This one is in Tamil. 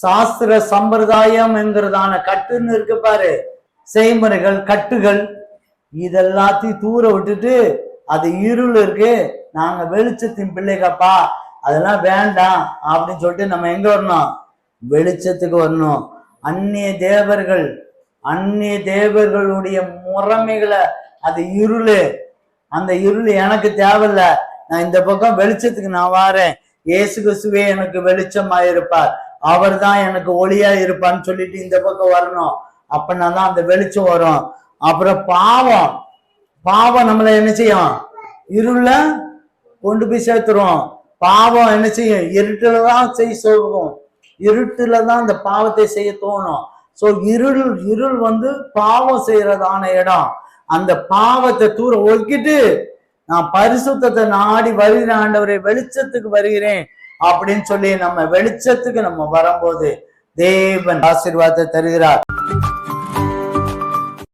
சாஸ்திர சம்பிரதாயம் என்கிறதான கட்டுன்னு இருக்கு பாரு, செய்முறைகள் கட்டுகள், இதெல்லாத்தையும் தூர விட்டுட்டு அது இருள் இருக்கு, நாங்க வெளிச்சத்தின் பிள்ளைகப்பா, அதெல்லாம் வேண்டாம் அப்படின்னு சொல்லிட்டு நம்ம எங்க வரணும்? வெளிச்சத்துக்கு வரணும். அந்நிய தேவர்களுடைய முறைமைகளை, அது இருளு, அந்த இருள் எனக்கு தேவையில்ல, நான் இந்த பக்கம் வெளிச்சத்துக்கு நான் வாரேன், இயேசு கிறிஸ்துவே எனக்கு வெளிச்சமா இருப்பார், அவர் தான் எனக்கு ஒளியா இருப்பான்னு சொல்லிட்டு இந்த பக்கம் வரணும். அப்படின்னா தான் அந்த வெளிச்சம் வரும். அப்புறம் பாவம் நம்மளை என்ன செய்யும்? இருள கொண்டு போய் சேர்த்துரும். பாவம் என்ன செய்யும்? இருட்டுல தான் செய்ய சொல்லும், இருட்டுல தான் அந்த பாவத்தை செய்ய தோணும். சோ இருள் வந்து பாவம் செய்யறதான இடம். அந்த பாவத்தை தூர ஒதுக்கிட்டு நான் பரிசுத்தத்தை நாடி வருகிறேன், ஆண்டவரே வெளிச்சத்துக்கு வருகிறேன் அப்படின்னு சொல்லி நம்ம வெளிச்சத்துக்கு நம்ம வரும்போது தேவன் ஆசீர்வாதத்தை தருகிறார்.